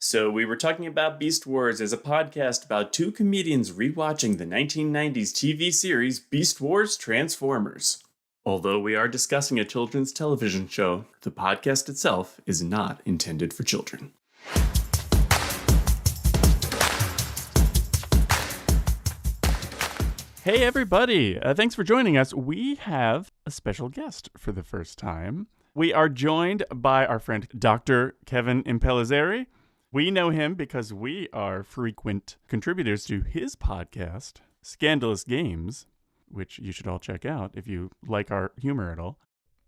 So we were talking about Beast Wars as a podcast about two comedians rewatching the 1990s TV series Beast Wars Transformers. Although we are discussing a children's television show, the podcast itself is not intended for children. Hey everybody, thanks for joining us. We have a special guest for the first time. We are joined by our friend Dr. Kevin Impellizzeri. We know him because we are frequent contributors to his podcast, Scandalous Games, which you should all check out if you like our humor at all.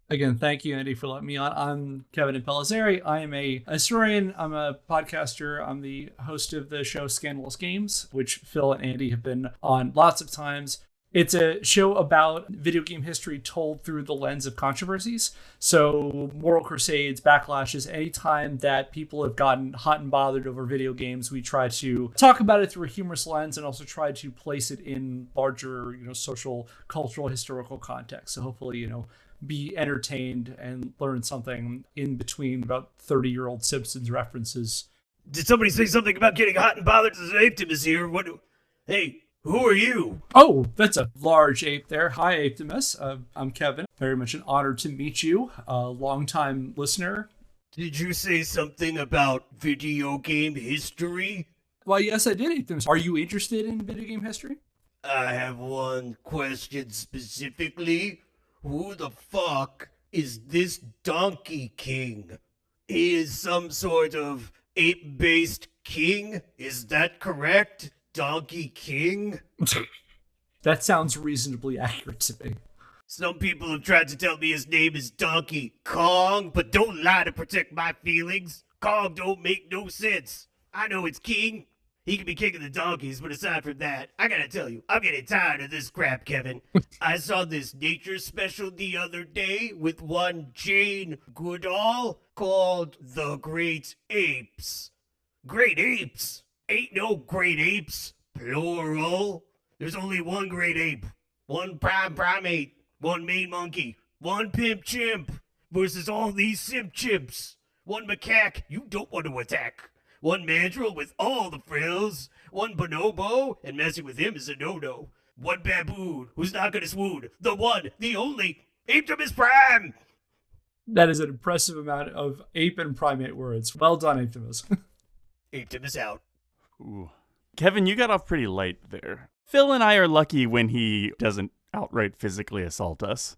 Again, thank you, Andy, for letting me on. I'm Kevin Impellizzeri. I am a historian. I'm a podcaster. I'm the host of the show Scandalous Games, which Phil and Andy have been on lots of times. It's a show about video game history told through the lens of controversies. So moral crusades, backlashes, anytime that people have gotten hot and bothered over video games, we try to talk about it through a humorous lens and also try to place it in larger, social, cultural, historical context. So hopefully, be entertained and learn something in between about 30-year-old Simpsons references. Did somebody say something about getting hot and bothered? This Apetimus here. Hey, who are you? Oh, that's a large ape there. Hi, Apetimus. I'm Kevin. Very much an honor to meet you, a longtime listener. Did you say something about video game history? Well, yes, I did, Apetimus. Are you interested in video game history? I have one question specifically. Who the fuck is this Donkey King? He is some sort of ape-based king? Is that correct? Donkey King? That sounds reasonably accurate to me. Some people have tried to tell me his name is Donkey Kong, but don't lie to protect my feelings. Kong don't make no sense. I know it's king. He can be king of the donkeys, but aside from that, I gotta tell you, I'm getting tired of this crap, Kevin. I saw this nature special the other day with one Jane Goodall called The Great Apes. Great Apes? Ain't no great apes, plural. There's only one great ape, one primate, one main monkey, one pimp chimp versus all these simp chimps. One macaque you don't want to attack. One mandrill with all the frills. One bonobo, and messing with him is a no-no. One baboon who's not gonna swoon. The one, the only, Apetimus Prime! That is an impressive amount of ape and primate words. Well done, Apetimus. Apetimus out. Ooh. Kevin, you got off pretty light there. Phil and I are lucky when he doesn't outright physically assault us.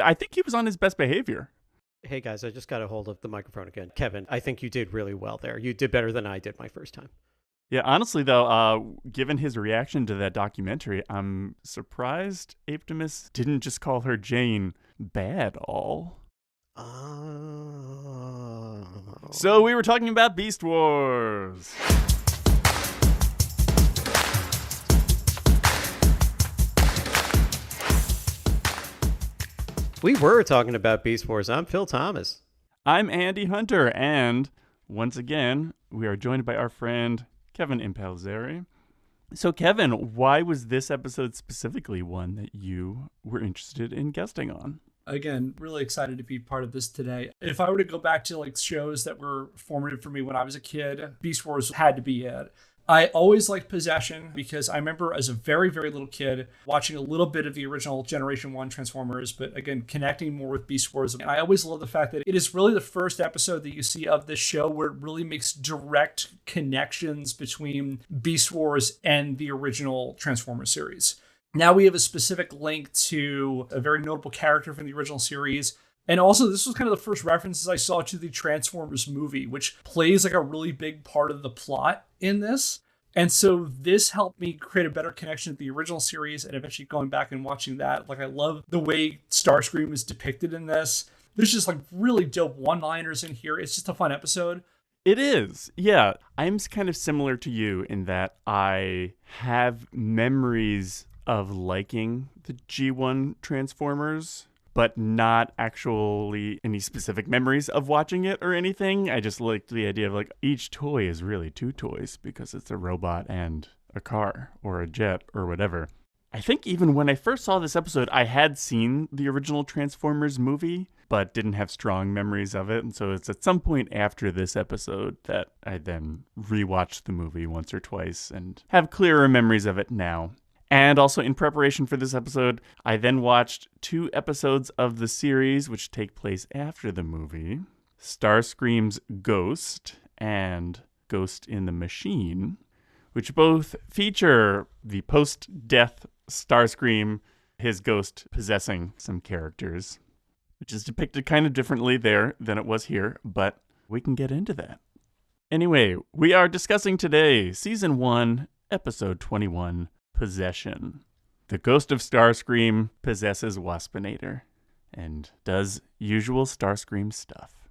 I think he was on his best behavior. Hey guys, I just got a hold of the microphone again. Kevin, I think you did really well there. You did better than I did my first time. Yeah, honestly though, given his reaction to that documentary, I'm surprised Apetimus didn't just call her Jane bad all. So we were talking about Beast Wars. We were talking about Beast Wars. I'm Phil Thomas. I'm Andy Hunter, and once again, we are joined by our friend Kevin Impellizzeri. So Kevin, why was this episode specifically one that you were interested in guesting on? Again, really excited to be part of this today. If I were to go back to shows that were formative for me when I was a kid, Beast Wars had to be it. I always liked Possession because I remember as a very, very little kid watching a little bit of the original Generation 1 Transformers, but again, connecting more with Beast Wars. And I always love the fact that it is really the first episode that you see of this show where it really makes direct connections between Beast Wars and the original Transformers series. Now we have a specific link to a very notable character from the original series. And also, this was kind of the first references I saw to the Transformers movie, which plays a really big part of the plot in this. And so this helped me create a better connection to the original series and eventually going back and watching that. I love the way Starscream is depicted in this. There's just really dope one-liners in here. It's just a fun episode. It is. Yeah. I'm kind of similar to you in that I have memories of liking the G1 Transformers, but not actually any specific memories of watching it or anything. I just liked the idea of each toy is really two toys because it's a robot and a car or a jet or whatever. I think even when I first saw this episode, I had seen the original Transformers movie, but didn't have strong memories of it. And so it's at some point after this episode that I then rewatched the movie once or twice and have clearer memories of it now. And also in preparation for this episode, I then watched 2 episodes of the series which take place after the movie, Starscream's Ghost and Ghost in the Machine, which both feature the post-death Starscream, his ghost possessing some characters, which is depicted kind of differently there than it was here, but we can get into that. Anyway, we are discussing today Season 1, Episode 21, Possession. The ghost of Starscream possesses Waspinator and does usual Starscream stuff.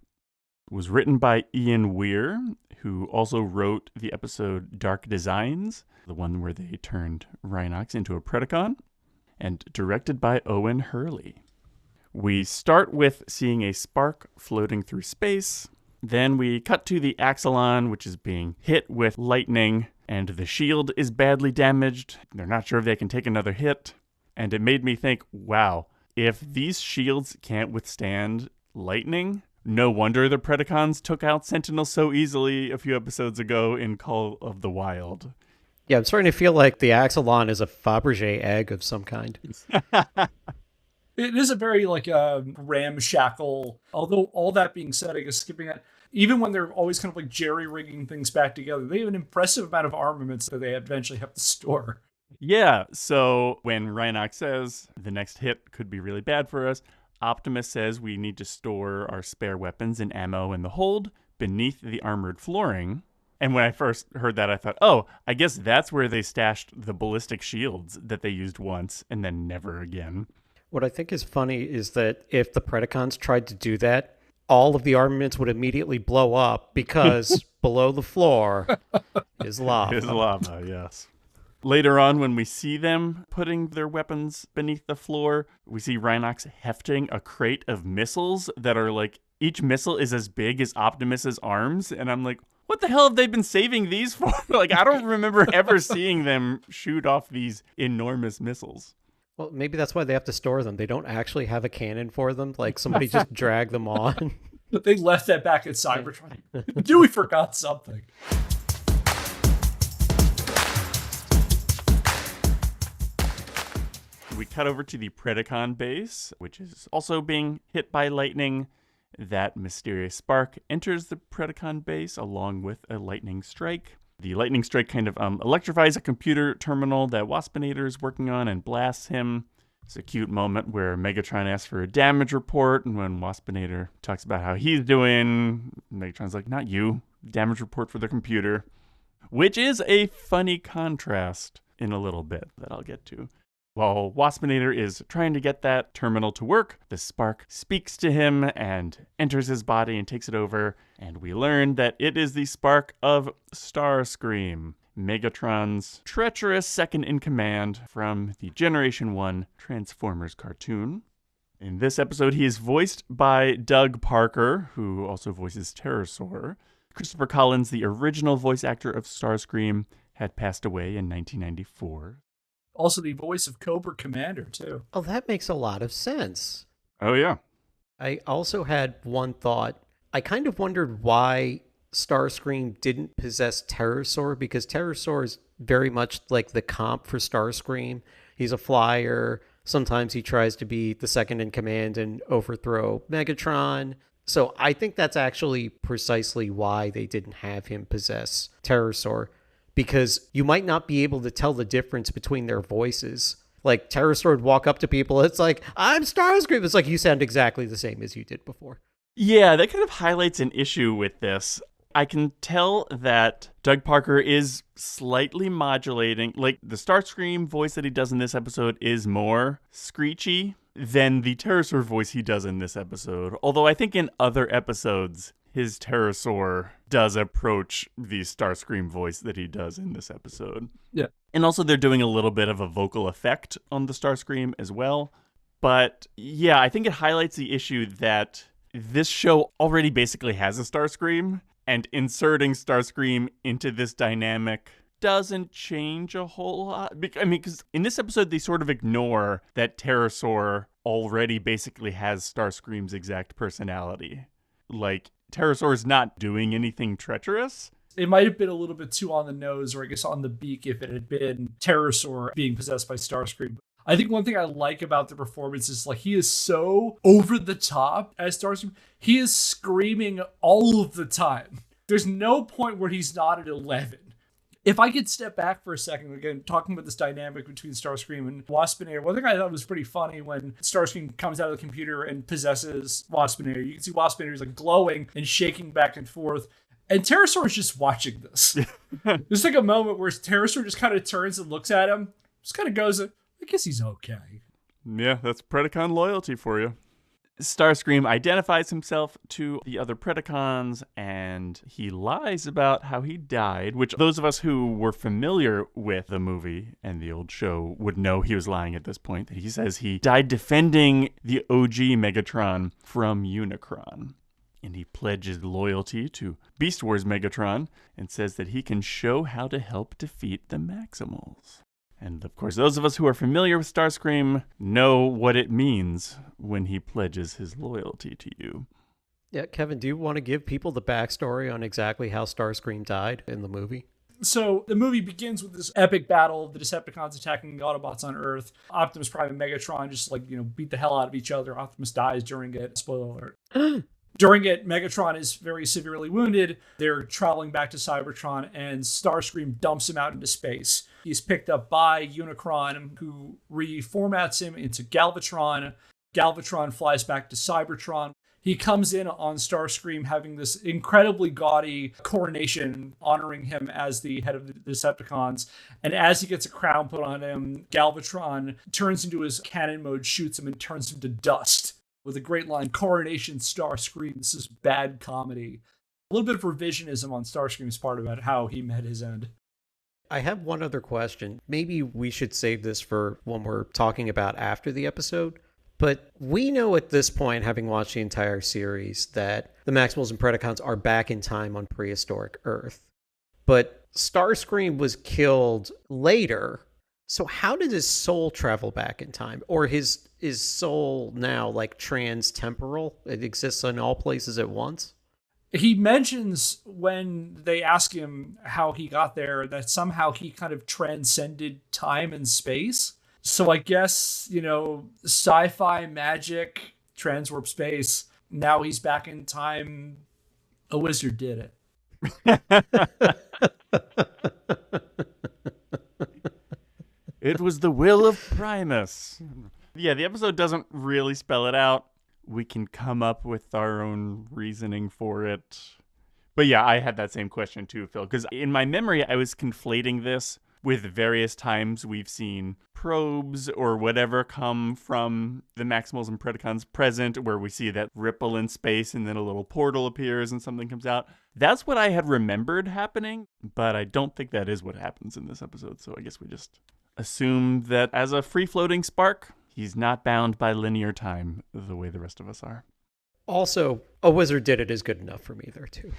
It was written by Ian Weir, who also wrote the episode Dark Designs, the one where they turned Rhinox into a Predacon, and directed by Owen Hurley. We start with seeing a spark floating through space. Then we cut to the Axelon, which is being hit with lightning, and the shield is badly damaged. They're not sure if they can take another hit. And it made me think, wow, if these shields can't withstand lightning, no wonder the Predacons took out Sentinel so easily a few episodes ago in Call of the Wild. Yeah, I'm starting to feel like the Axelon is a Fabergé egg of some kind. It is a very ramshackle, although all that being said, I guess skipping that, even when they're always kind of like jerry-rigging things back together, they have an impressive amount of armaments that they eventually have to store. Yeah, so when Rhinox says the next hit could be really bad for us, Optimus says we need to store our spare weapons and ammo in the hold beneath the armored flooring. And when I first heard that, I thought, oh, I guess that's where they stashed the ballistic shields that they used once and then never again. What I think is funny is that if the Predacons tried to do that, all of the armaments would immediately blow up because below the floor is lava. Is lava, yes. Later on, when we see them putting their weapons beneath the floor, we see Rhinox hefting a crate of missiles that are like, each missile is as big as Optimus's arms. And I'm like, what the hell have they been saving these for? Like, I don't remember ever seeing them shoot off these enormous missiles. Well, maybe that's why they have to store them. They don't actually have a cannon for them. Like, somebody just dragged them on. They left that back at Cybertron. Dewey forgot something. We cut over to the Predacon base, which is also being hit by lightning. That mysterious spark enters the Predacon base along with a lightning strike. The lightning strike kind of electrifies a computer terminal that Waspinator is working on and blasts him. It's a cute moment where Megatron asks for a damage report, and when Waspinator talks about how he's doing, Megatron's like, not you, damage report for the computer. Which is a funny contrast in a little bit that I'll get to. While Waspinator is trying to get that terminal to work, the spark speaks to him and enters his body and takes it over, and we learn that it is the Spark of Starscream, Megatron's treacherous second-in-command from the Generation 1 Transformers cartoon. In this episode, he is voiced by Doug Parker, who also voices Terrorsaur. Christopher Collins, the original voice actor of Starscream, had passed away in 1994. Also the voice of Cobra Commander, too. Oh, that makes a lot of sense. Oh, yeah. I also had one thought. I kind of wondered why Starscream didn't possess Terrorsaur, because Terrorsaur is very much like the comp for Starscream. He's a flyer. Sometimes he tries to be the second in command and overthrow Megatron. So I think that's actually precisely why they didn't have him possess Terrorsaur, because you might not be able to tell the difference between their voices. Like, Terrorsaur would walk up to people, it's like, I'm Starscream. It's like, you sound exactly the same as you did before. Yeah, that kind of highlights an issue with this. I can tell that Doug Parker is slightly modulating. Like, the Starscream voice that he does in this episode is more screechy than the Terrorsaur voice he does in this episode. Although I think in other episodes, his Terrorsaur does approach the Starscream voice that he does in this episode. Yeah. And also they're doing a little bit of a vocal effect on the Starscream as well. But yeah, I think it highlights the issue that this show already basically has a Starscream, and inserting Starscream into this dynamic doesn't change a whole lot. I mean, because in this episode, they sort of ignore that Pterosaur already basically has Starscream's exact personality. Like, Pterosaur's not doing anything treacherous. It might have been a little bit too on the nose, or I guess on the beak, if it had been Pterosaur being possessed by Starscream. I think one thing I like about the performance is, like, he is so over the top as Starscream. He is screaming all of the time. There's no point where he's not at 11. If I could step back for a second, again, talking about this dynamic between Starscream and Waspinator, one thing I thought was pretty funny when Starscream comes out of the computer and possesses Waspinator. You can see Waspinator is like glowing and shaking back and forth. And Pterosaur is just watching this. There's like a moment where Pterosaur just kind of turns and looks at him, just kind of goes, I guess he's okay. Yeah, that's Predacon loyalty for you. Starscream identifies himself to the other Predacons, and he lies about how he died, which those of us who were familiar with the movie and the old show would know he was lying at this point. He says he died defending the OG Megatron from Unicron. And he pledges loyalty to Beast Wars Megatron and says that he can show how to help defeat the Maximals. And of course, those of us who are familiar with Starscream know what it means when he pledges his loyalty to you. Yeah, Kevin, do you want to give people the backstory on exactly how Starscream died in the movie? So the movie begins with this epic battle of the Decepticons attacking the Autobots on Earth. Optimus Prime and Megatron just beat the hell out of each other. Optimus dies during it. Spoiler alert. During it, Megatron is very severely wounded. They're traveling back to Cybertron, and Starscream dumps him out into space. He's picked up by Unicron, who reformats him into Galvatron. Galvatron flies back to Cybertron. He comes in on Starscream having this incredibly gaudy coronation honoring him as the head of the Decepticons. And as he gets a crown put on him, Galvatron turns into his cannon mode, shoots him, and turns him to dust. With a great line, "Coronation Starscream, this is bad comedy." A little bit of revisionism on Starscream's part about how he met his end. I have one other question. Maybe we should save this for when we're talking about after the episode. But we know at this point, having watched the entire series, that the Maximals and Predacons are back in time on prehistoric Earth. But Starscream was killed later. So how did his soul travel back in time? Or is soul now like trans-temporal? It exists in all places at once? He mentions when they ask him how he got there that somehow he kind of transcended time and space. So I guess, sci-fi magic, transwarp space. Now he's back in time. A wizard did it. It was the will of Primus. Yeah, the episode doesn't really spell it out. We can come up with our own reasoning for it. But yeah, I had that same question too, Phil, because in my memory, I was conflating this with various times we've seen probes or whatever come from the Maximals and Predacons present, where we see that ripple in space and then a little portal appears and something comes out. That's what I had remembered happening, but I don't think that is what happens in this episode, so I guess we just assume that as a free-floating spark, he's not bound by linear time the way the rest of us are. Also, a wizard did it is good enough for me there, too.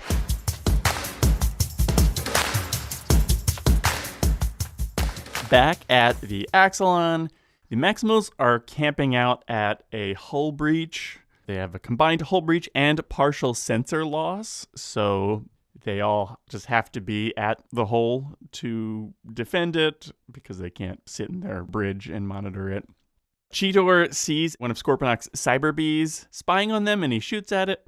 Back at the Axelon, the Maximals are camping out at a hull breach. They have a combined hull breach and partial sensor loss, so they all just have to be at the hull to defend it because they can't sit in their bridge and monitor it. Cheetor sees one of Scorponok's cyber bees spying on them and he shoots at it.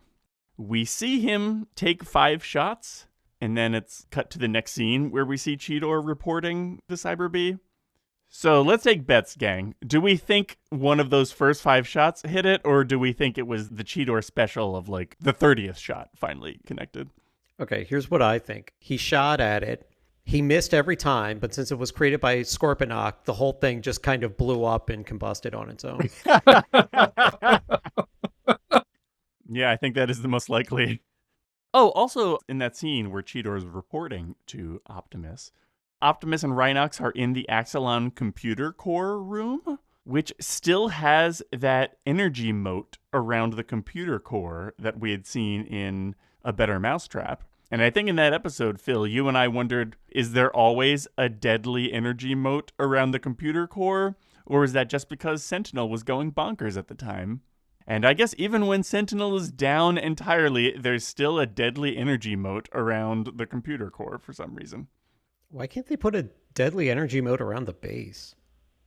We see him take 5 shots and then it's cut to the next scene where we see Cheetor reporting the cyber bee. So let's take bets, gang. Do we think one of those first 5 shots hit it, or do we think it was the Cheetor special of like the 30th shot finally connected? Okay, here's what I think. He shot at it. He missed every time, but since it was created by Scorponok, the whole thing just kind of blew up and combusted on its own. Yeah, I think that is the most likely. Oh, also in that scene where Cheetor is reporting to Optimus, Optimus and Rhinox are in the Axelon computer core room, which still has that energy moat around the computer core that we had seen in A Better Mousetrap. And I think in that episode, Phil, you and I wondered, is there always a deadly energy moat around the computer core? Or is that just because Sentinel was going bonkers at the time? And I guess even when Sentinel is down entirely, there's still a deadly energy moat around the computer core for some reason. Why can't they put a deadly energy moat around the base?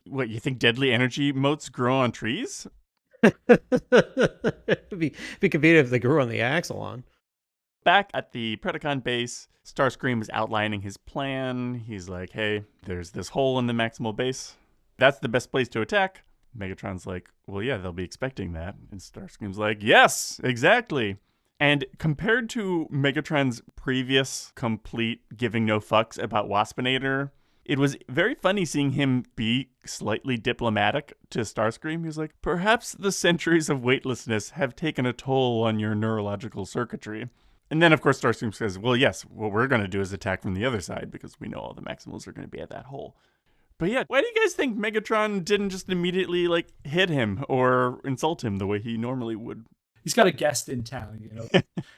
What, you think deadly energy moats grow on trees? It'd be convenient if they grew on the Axelon. Back at the Predacon base, Starscream is outlining his plan. He's like, hey, there's this hole in the maximal base. That's the best place to attack. Megatron's like, well, yeah, they'll be expecting that. And Starscream's like, yes, exactly. And compared to Megatron's previous complete giving no fucks about Waspinator, it was very funny seeing him be slightly diplomatic to Starscream. He was like, perhaps the centuries of weightlessness have taken a toll on your neurological circuitry. And then, of course, Starscream says, well, yes, what we're going to do is attack from the other side because we know all the Maximals are going to be at that hole. But yeah, why do you guys think Megatron didn't just immediately, hit him or insult him the way he normally would? He's got a guest in town, you know.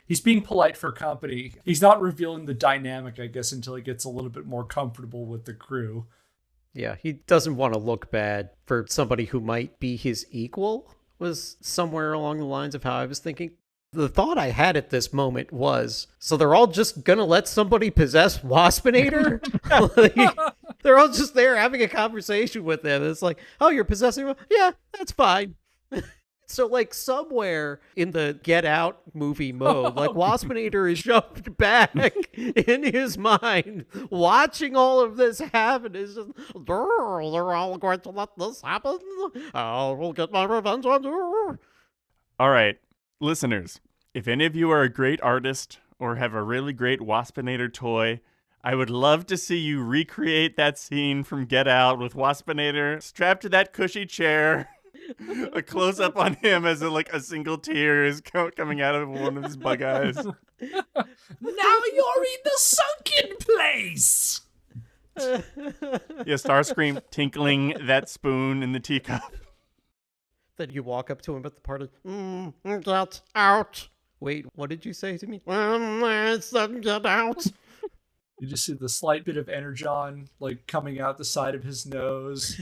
He's being polite for company. He's not revealing the dynamic, I guess, until he gets a little bit more comfortable with the crew. Yeah, he doesn't want to look bad for somebody who might be his equal, was somewhere along the lines of how I was thinking. The thought I had at this moment was, so they're all just going to let somebody possess Waspinator? They're all just there having a conversation with him. It's like, oh, you're possessing him? Yeah, that's fine. So, somewhere in the Get Out movie mode, Waspinator is shoved back in his mind, watching all of this happen. It's just, they're all going to let this happen. I will get my revenge on you. All right. Listeners, if any of you are a great artist or have a really great Waspinator toy, I would love to see you recreate that scene from Get Out with Waspinator strapped to that cushy chair, a close-up on him as a single tear is coming out of one of his bug eyes. Now you're in the sunken place! Yeah, Starscream tinkling that spoon in the teacup. Then you walk up to him at the party. Get out. Wait, what did you say to me? Get out. You just see the slight bit of energon coming out the side of his nose.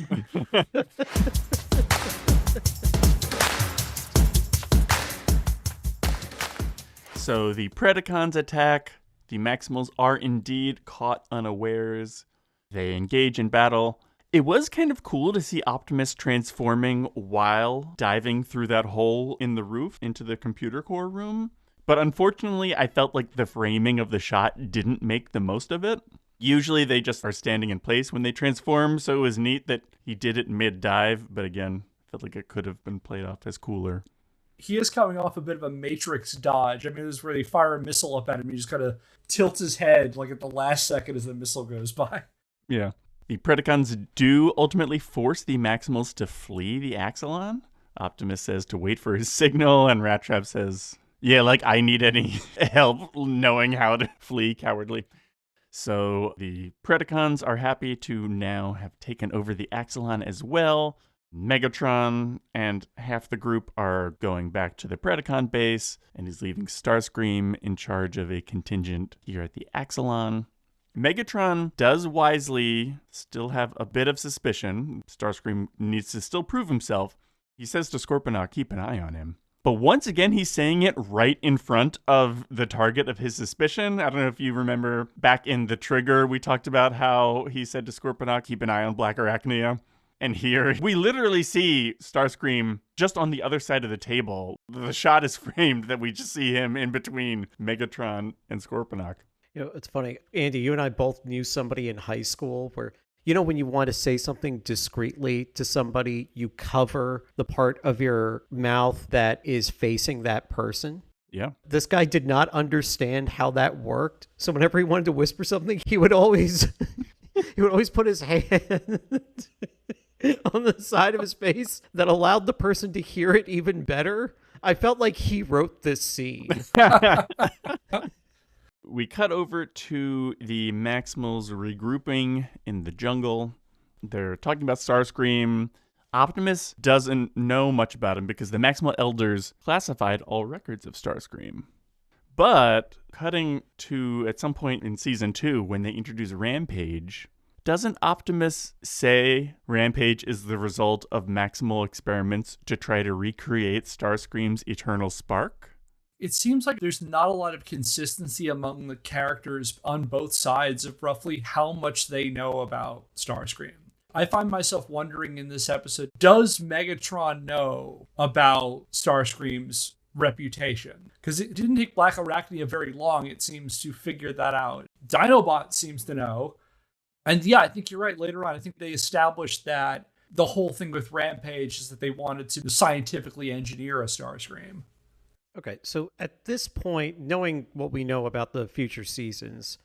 So the Predacons attack. The Maximals are indeed caught unawares. They engage in battle. It was kind of cool to see Optimus transforming while diving through that hole in the roof into the computer core room. But unfortunately, I felt like the framing of the shot didn't make the most of it. Usually they just are standing in place when they transform, so it was neat that he did it mid-dive. But again, I felt like it could have been played off as cooler. He is coming off a bit of a Matrix dodge. I mean, this is where they fire a missile up at him. He just kind of tilts his head at the last second as the missile goes by. Yeah. The Predacons do ultimately force the Maximals to flee the Axelon. Optimus says to wait for his signal, and Rat Trap says, yeah, I need any help knowing how to flee cowardly. So the Predacons are happy to now have taken over the Axelon as well. Megatron and half the group are going back to the Predacon base, and he's leaving Starscream in charge of a contingent here at the Axelon. Megatron does wisely still have a bit of suspicion. Starscream needs to still prove himself. He says to Scorponok, keep an eye on him. But once again, he's saying it right in front of the target of his suspicion. I don't know if you remember back in The Trigger, we talked about how he said to Scorponok, keep an eye on Black Arachnia. And here, we literally see Starscream just on the other side of the table. The shot is framed that we just see him in between Megatron and Scorponok. It's funny. Andy, you and I both knew somebody in high school where, when you want to say something discreetly to somebody, you cover the part of your mouth that is facing that person. Yeah. This guy did not understand how that worked. So whenever he wanted to whisper something, he would always put his hand on the side of his face that allowed the person to hear it even better. I felt like he wrote this scene. We cut over to the Maximals regrouping in the jungle. They're talking about Starscream. Optimus doesn't know much about him because the Maximal Elders classified all records of Starscream. But cutting to at some point in season 2 when they introduce Rampage, doesn't Optimus say Rampage is the result of maximal experiments to try to recreate Starscream's eternal spark? It seems like there's not a lot of consistency among the characters on both sides of roughly how much they know about Starscream. I find myself wondering in this episode, does Megatron know about Starscream's reputation? Because it didn't take Black Arachnia very long, it seems, to figure that out. Dinobot seems to know. And yeah, I think you're right. Later on, I think they established that the whole thing with Rampage is that they wanted to scientifically engineer a Starscream. Okay, so at this point, knowing what we know about the future seasons,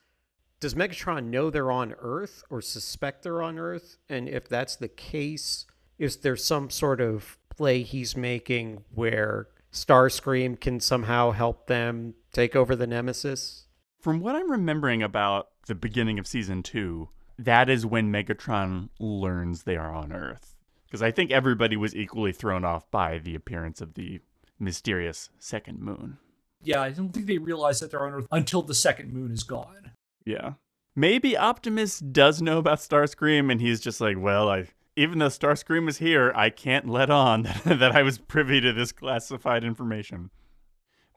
does Megatron know they're on Earth or suspect they're on Earth? And if that's the case, is there some sort of play he's making where Starscream can somehow help them take over the Nemesis? From what I'm remembering about the beginning of season 2, that is when Megatron learns they are on Earth. Because I think everybody was equally thrown off by the appearance of the mysterious second moon. Yeah, I don't think they realize that they're on Earth until the second moon is gone. Yeah. Maybe Optimus does know about Starscream, and he's just like, well, even though Starscream is here, I can't let on that I was privy to this classified information.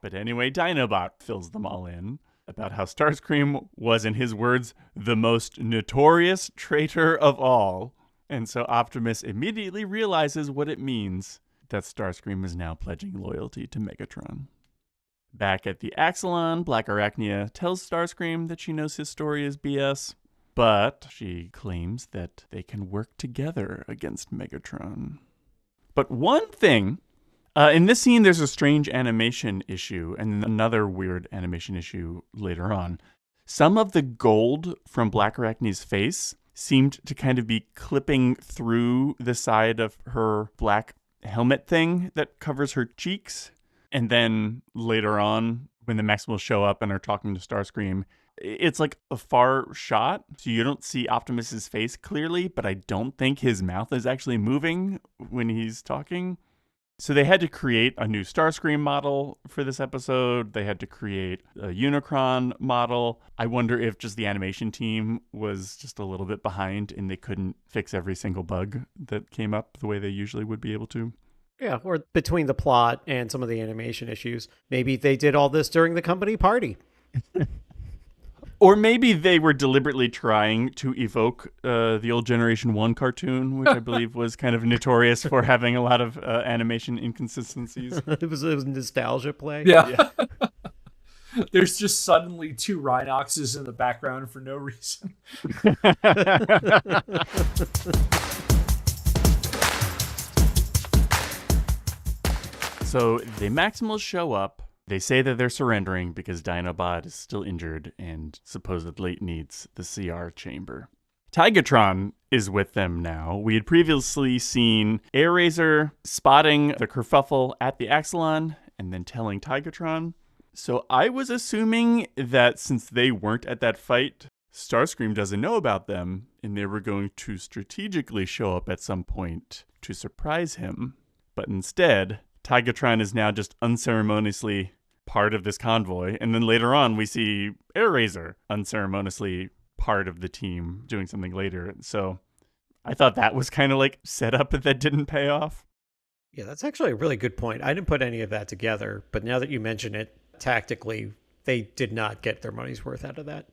But anyway, Dinobot fills them all in about how Starscream was, in his words, the most notorious traitor of all. And so Optimus immediately realizes what it means that Starscream is now pledging loyalty to Megatron. Back at the Axelon, Black Arachnia tells Starscream that she knows his story is BS, but she claims that they can work together against Megatron. But one thing, in this scene, there's a strange animation issue and another weird animation issue later on. Some of the gold from Black Arachnia's face seemed to kind of be clipping through the side of her black helmet thing that covers her cheeks. And then later on, when the Maximals show up and are talking to Starscream, it's like a far shot, so you don't see Optimus's face clearly, but I don't think his mouth is actually moving when he's talking. So they had to create a new Starscream model for this episode. They had to create a Unicron model. I wonder if just the animation team was just a little bit behind and they couldn't fix every single bug that came up the way they usually would be able to. Yeah, or between the plot and some of the animation issues, maybe they did all this during the company party. Or maybe they were deliberately trying to evoke the old Generation 1 cartoon, which I believe was kind of notorious for having a lot of animation inconsistencies. It was a nostalgia play. Yeah. There's just suddenly 2 Rhinoxes in the background for no reason. So the Maximals show up. They say that they're surrendering because Dinobot is still injured and supposedly needs the CR chamber. Tigatron is with them now. We had previously seen Airazor spotting the kerfuffle at the Axelon and then telling Tigatron. So I was assuming that since they weren't at that fight, Starscream doesn't know about them and they were going to strategically show up at some point to surprise him. But instead, Tigatron is now just unceremoniously part of this convoy, and then later on we see Airazor unceremoniously part of the team doing something later. So I thought that was kind of like set up, but that didn't pay off. Yeah, that's actually a really good point. I didn't put any of that together, but now that you mention it, tactically, they did not get their money's worth out of that.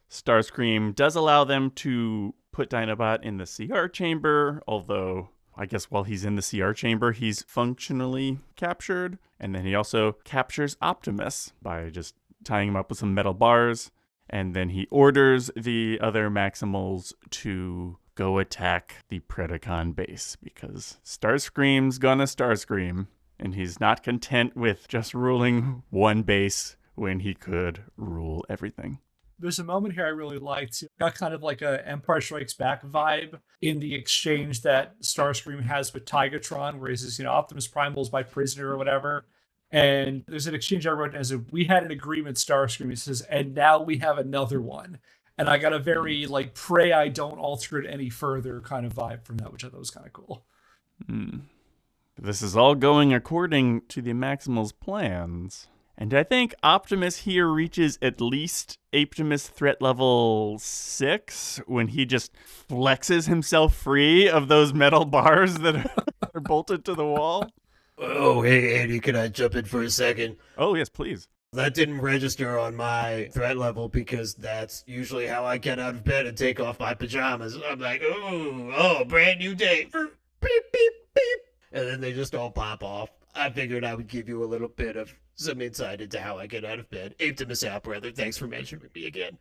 Starscream does allow them to put Dinobot in the CR chamber, although I guess while he's in the CR chamber, he's functionally captured. And then he also captures Optimus by just tying him up with some metal bars. And then he orders the other Maximals to go attack the Predacon base because Starscream's gonna Starscream. And he's not content with just ruling one base when he could rule everything. There's a moment here I really liked. Got kind of like a Empire Strikes Back vibe in the exchange that Starscream has with Tigatron, where he says, Optimus Primal's my prisoner or whatever. And there's an exchange I wrote as if we had an agreement, Starscream. He says, and now we have another one. And I got a very pray I don't alter it any further kind of vibe from that, which I thought was kind of cool. This is all going according to the Maximals' plans. And I think Optimus here reaches at least Apetimus threat level 6 when he just flexes himself free of those metal bars that are bolted to the wall. Oh, hey, Andy, can I jump in for a second? Oh, yes, please. That didn't register on my threat level because that's usually how I get out of bed and take off my pajamas. I'm like, oh, brand new day. Beep, beep, beep. And then they just all pop off. I figured I would give you a little bit of some insight into how I get out of bed. Apetimus out, brother. Thanks for mentioning me again.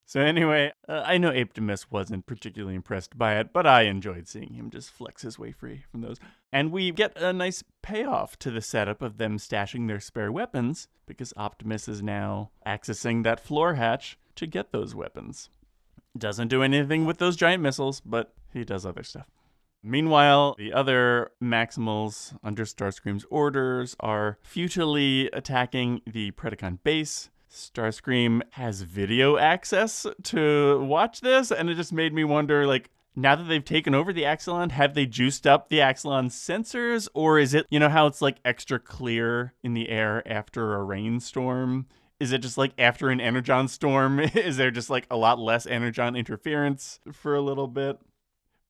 So anyway, I know Apetimus wasn't particularly impressed by it, but I enjoyed seeing him just flex his way free from those. And we get a nice payoff to the setup of them stashing their spare weapons, because Optimus is now accessing that floor hatch to get those weapons. Doesn't do anything with those giant missiles, but he does other stuff. Meanwhile, the other Maximals under Starscream's orders are futilely attacking the Predacon base. Starscream has video access to watch this, and it just made me wonder, like, now that they've taken over the Axelon, have they juiced up the Axelon sensors? Or is it, you know how it's like extra clear in the air after a rainstorm? Is it just like after an Energon storm? Is there just like a lot less Energon interference for a little bit?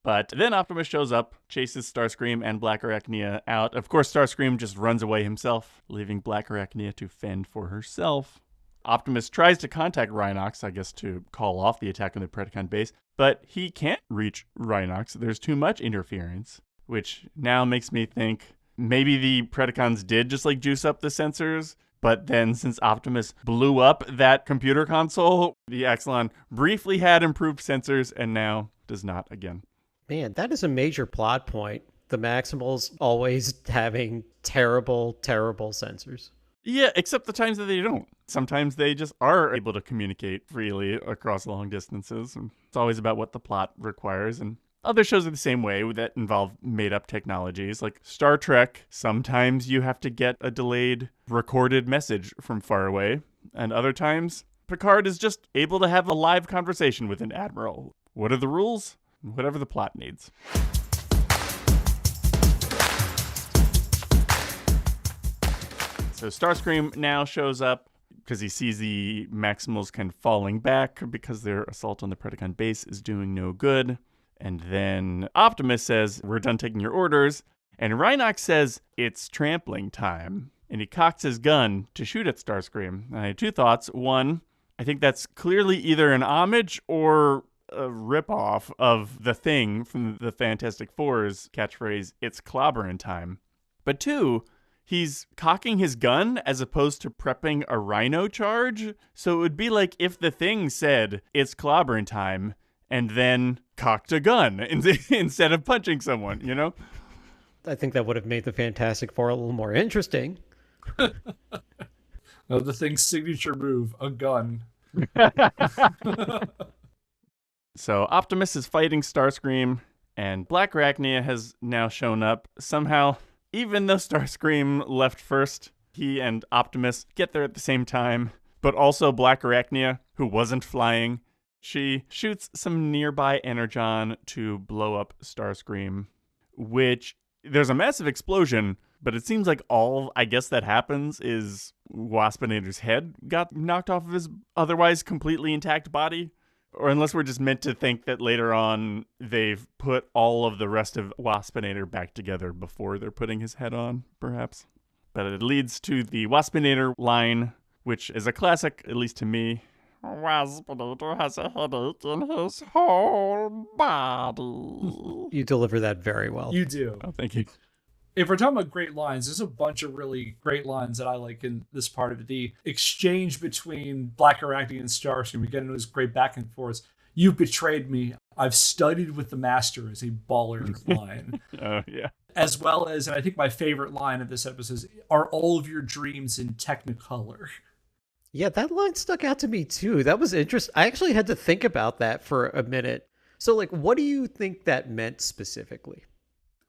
But then Optimus shows up, chases Starscream and Black Arachnia out. Of course, Starscream just runs away himself, leaving Black Arachnia to fend for herself. Optimus tries to contact Rhinox, I guess, to call off the attack on the Predacon base, but he can't reach Rhinox. There's too much interference, which now makes me think maybe the Predacons did just like juice up the sensors, but then since Optimus blew up that computer console, the Axelon briefly had improved sensors and now does not again. Man, that is a major plot point. The Maximals always having terrible, terrible sensors. Yeah, except the times that they don't. Sometimes they just are able to communicate freely across long distances. And it's always about what the plot requires. And other shows are the same way that involve made-up technologies. Like Star Trek, sometimes you have to get a delayed recorded message from far away. And other times, Picard is just able to have a live conversation with an admiral. What are the rules? Whatever the plot needs. So Starscream now shows up because he sees the Maximals kind of falling back because their assault on the Predacon base is doing no good. And then Optimus says, "We're done taking your orders." And Rhinox says, "It's trampling time." And he cocks his gun to shoot at Starscream. And I had two thoughts. One, I think that's clearly either an homage or a ripoff of the Thing from the Fantastic Four's catchphrase, "It's clobberin' time." But two, he's cocking his gun as opposed to prepping a rhino charge. So it would be like if the Thing said, "It's clobberin' time," and then cocked a gun instead of punching someone, you know? I think that would have made the Fantastic Four a little more interesting. No, the Thing's signature move, a gun. So Optimus is fighting Starscream, and Black Arachnia has now shown up. Somehow, even though Starscream left first, he and Optimus get there at the same time. But also Black Arachnia, who wasn't flying, she shoots some nearby Energon to blow up Starscream, which there's a massive explosion, but it seems like all, I guess, that happens is Waspinator's head got knocked off of his otherwise completely intact body. Or unless we're just meant to think that later on they've put all of the rest of Waspinator back together before they're putting his head on, perhaps. But it leads to the Waspinator line, which is a classic, at least to me. "Waspinator has a headache in his whole body." You deliver that very well. You do. Oh, thank you. If we're talking about great lines, there's a bunch of really great lines that I like in this part of it. The exchange between Black Arachnia and Starscream, we get into this great back and forth. "You betrayed me. I've studied with the master" is a baller line. Oh, yeah. As well as, and I think my favorite line of this episode is, "Are all of your dreams in Technicolor?" Yeah, that line stuck out to me too. That was interesting. I actually had to think about that for a minute. So, like, what do you think that meant specifically?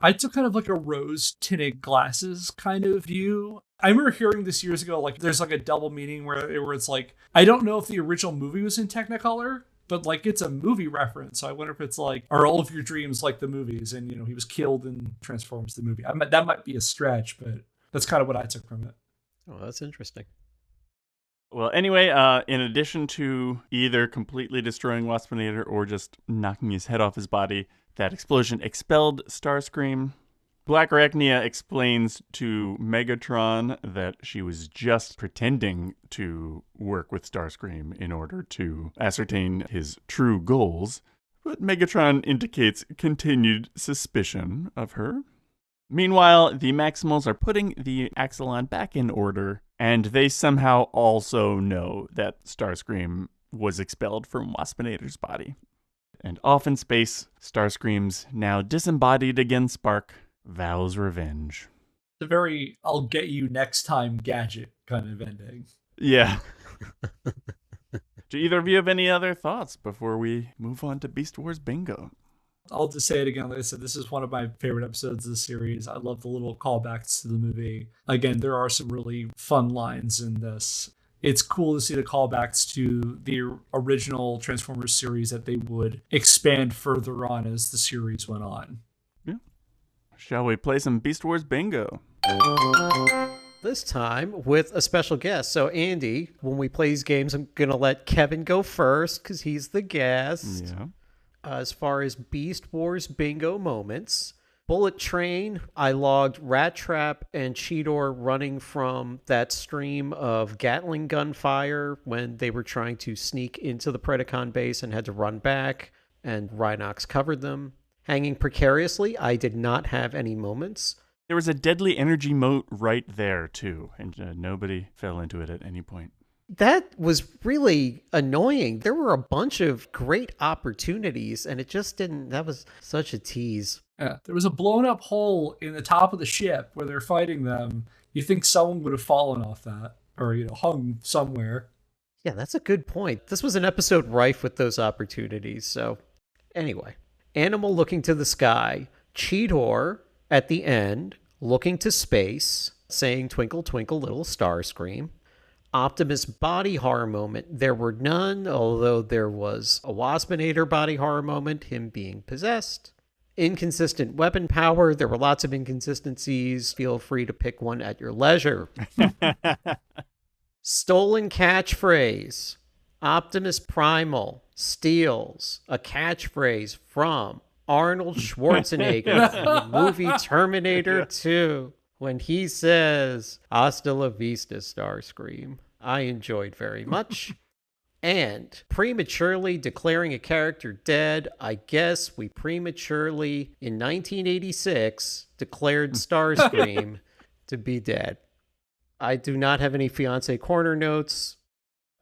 I took kind of like a rose-tinted glasses kind of view. I remember hearing this years ago, like there's like a double meaning where it's like, I don't know if the original movie was in Technicolor, but like it's a movie reference. So I wonder if it's like, are all of your dreams like the movies? And, you know, he was killed in Transformers the movie. That might be a stretch, but that's kind of what I took from it. Oh, that's interesting. Well, anyway, in addition to either completely destroying Waspinator or just knocking his head off his body, that explosion expelled Starscream. Black Arachnia explains to Megatron that she was just pretending to work with Starscream in order to ascertain his true goals, but Megatron indicates continued suspicion of her. Meanwhile, the Maximals are putting the Axelon back in order, and they somehow also know that Starscream was expelled from Waspinator's body. And off in space, Starscream's now disembodied again Spark vows revenge. The very "I'll get you next time" gadget kind of ending. Yeah. Do either of you have any other thoughts before we move on to Beast Wars Bingo? I'll just say it again. Like I said, this is one of my favorite episodes of the series. I love the little callbacks to the movie. Again, there are some really fun lines in this. It's cool to see the callbacks to the original Transformers series that they would expand further on as the series went on. Yeah. Shall we play some Beast Wars Bingo? This time with a special guest. So, Andy, when we play these games, I'm going to let Kevin go first because he's the guest. Yeah. As far as Beast Wars Bingo moments, Bullet Train, I logged Rat Trap and Cheetor running from that stream of Gatling gun fire when they were trying to sneak into the Predacon base and had to run back, and Rhinox covered them. Hanging precariously, I did not have any moments. There was a deadly energy moat right there, too, and nobody fell into it at any point. That was really annoying. There were a bunch of great opportunities, and it just didn't. That was such a tease. Yeah, there was a blown up hole in the top of the ship where they're fighting them. You think someone would have fallen off that or, hung somewhere. Yeah, that's a good point. This was an episode rife with those opportunities. So anyway, Animal looking to the sky, Cheetor at the end looking to space, saying twinkle, twinkle, little Starscream. Optimus body horror moment. There were none, although there was a Waspinator body horror moment, him being possessed. Inconsistent weapon power. There were lots of inconsistencies. Feel free to pick one at your leisure. Stolen catchphrase. Optimus Primal steals a catchphrase from Arnold Schwarzenegger in the movie Terminator 2. When he says, "Hasta la vista, Starscream," I enjoyed very much. And prematurely declaring a character dead, I guess we prematurely, in 1986, declared Starscream to be dead. I do not have any Fiancé Corner notes.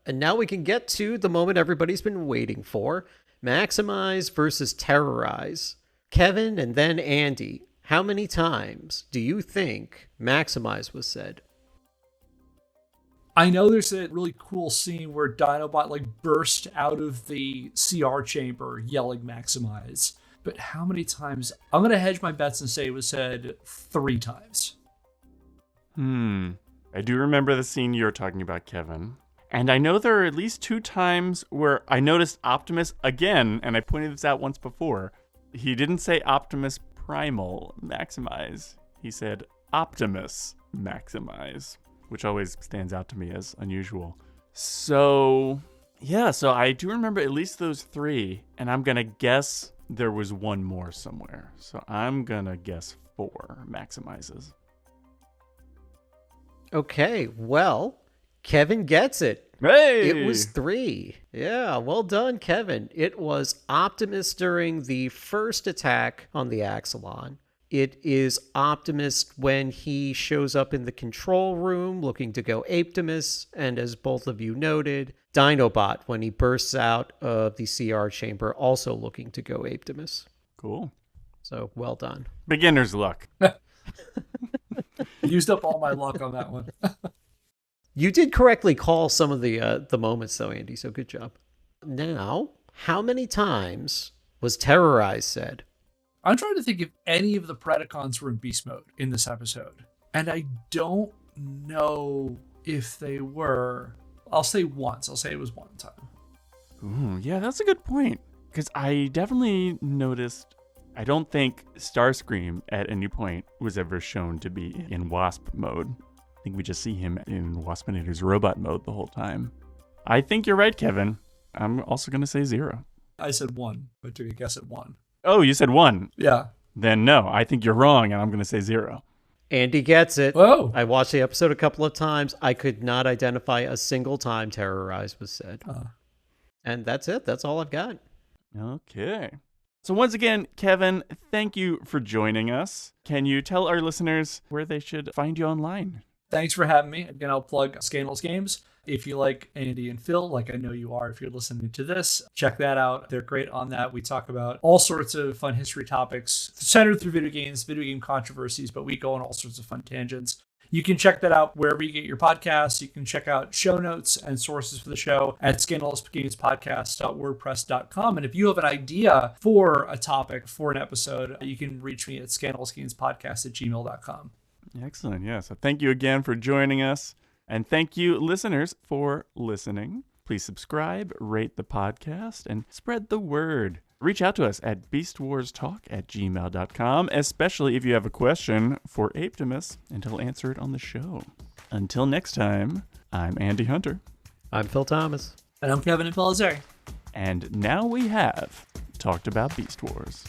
And now we can get to the moment everybody's been waiting for. Maximize versus Terrorize. Kevin and then Andy. How many times do you think Maximize was said? I know there's a really cool scene where Dinobot burst out of the CR chamber yelling Maximize. But how many times? I'm going to hedge my bets and say it was said 3 times. I do remember the scene you're talking about, Kevin. And I know there are at least 2 times where I noticed Optimus again, and I pointed this out once before. He didn't say Optimus Primal Maximize. He said Optimus Maximize, which always stands out to me as unusual. So, yeah, so I do remember at least those 3, and I'm going to guess there was one more somewhere. So I'm going to guess 4 Maximizes. Okay, well, Kevin gets it. Hey! It was 3. Yeah, well done, Kevin. It was Optimus during the first attack on the Axelon. It is Optimus when he shows up in the control room looking to go Apetimus. And as both of you noted, Dinobot when he bursts out of the CR chamber also looking to go Apetimus. Cool. So, well done. Beginner's luck. Used up all my luck on that one. You did correctly call some of the moments, though, Andy, so good job. Now, how many times was Terrorize said? I'm trying to think if any of the Predacons were in beast mode in this episode. And I don't know if they were. I'll say once. I'll say it was one time. Ooh, yeah, that's a good point. Because I definitely noticed, I don't think Starscream at any point was ever shown to be in Wasp mode. think we just see him in Waspinator's robot mode the whole time. I think you're right, Kevin. I'm also going to say 0. I said 1, but took a guess at 1. Oh, you said 1. Yeah. Then no, I think you're wrong, and I'm going to say 0. Andy gets it. Whoa. I watched the episode a couple of times. I could not identify a single time terrorize was said. And that's it. That's all I've got. Okay. So once again, Kevin, thank you for joining us. Can you tell our listeners where they should find you online? Thanks for having me. Again, I'll plug Scandalous Games. If you like Andy and Phil, like I know you are if you're listening to this, check that out. They're great on that. We talk about all sorts of fun history topics centered through video games, video game controversies, but we go on all sorts of fun tangents. You can check that out wherever you get your podcasts. You can check out show notes and sources for the show at scandalousgamespodcast.wordpress.com. And if you have an idea for a topic for an episode, you can reach me at scandalousgamespodcast@gmail.com. Excellent. Yeah. So thank you again for joining us. And thank you, listeners, for listening. Please subscribe, rate the podcast, and spread the word. Reach out to us at beastwarstalk@gmail.com, especially if you have a question for Apetimus, and he'll answer it on the show. Until next time, I'm Andy Hunter. I'm Phil Thomas. And I'm Kevin Impellizzeri. And now we have talked about Beast Wars.